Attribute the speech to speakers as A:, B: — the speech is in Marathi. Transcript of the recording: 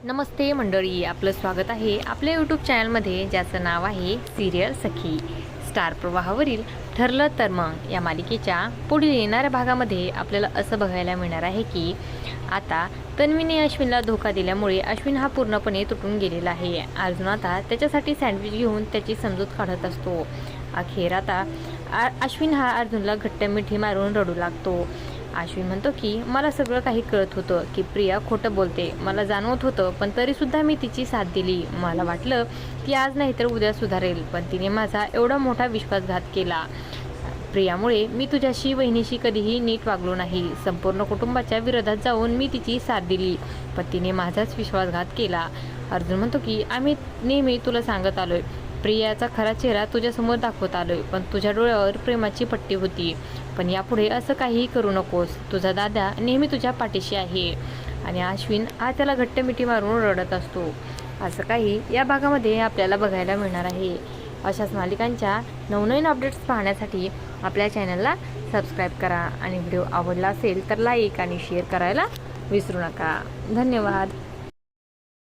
A: नमस्ते मंडळी, आपलं स्वागत आहे आपल्या यूट्यूब चॅनलमध्ये, ज्याचं नाव आहे सिरियल सखी. स्टार प्रवाहावरील ठरलं तर मग या मालिकेच्या पुढील येणाऱ्या भागामध्ये आपल्याला असं बघायला मिळणार आहे की आता तन्वीने अश्विनला धोका दिल्यामुळे अश्विन हा पूर्णपणे तुटून गेलेला आहे. अर्जुन आता त्याच्यासाठी सँडविच घेऊन त्याची समजूत काढत असतो. अखेर आता अश्विन हा अर्जुनला घट्ट मिठी मारून रडू लागतो. अश्विन म्हणतो की मला सगळं काही कळत होतं की प्रिया खोटं बोलते, मला जाणवत होतं, पण तरीसुद्धा मी तिची साथ दिली. मला वाटलं ती आज नाही तर उद्या सुधारेल, पण तिने माझा एवढा मोठा विश्वासघात केला. प्रियामुळे मी तुझ्याशी वहिनीशी कधीही नीट वागलो नाही. संपूर्ण कुटुंबाच्या विरोधात जाऊन मी तिची साथ दिली, पण तिने माझाच विश्वासघात केला. अर्जुन म्हणतो की आम्ही नेहमी तुला सांगत आलोय, प्रियाचा खरा चेहरा तुझ्यासमोर दाखवत आलोय, पण तुझ्या डोळ्यावर प्रेमाची पट्टी होती. पण यापुढे असं काहीही करू नकोस, तुझा दादा नेहमी तुझ्या पाठीशी आहे. आणि अश्विन हा त्याला घट्ट मिठी मारून रडत असतो. असं काही या भागामध्ये आपल्याला बघायला मिळणार आहे. अशाच मालिकांच्या नवनवीन अपडेट्स पाहण्यासाठी आपल्या चॅनलला सबस्क्राईब करा आणि व्हिडिओ आवडला असेल तर लाईक आणि शेअर करायला विसरू नका. धन्यवाद.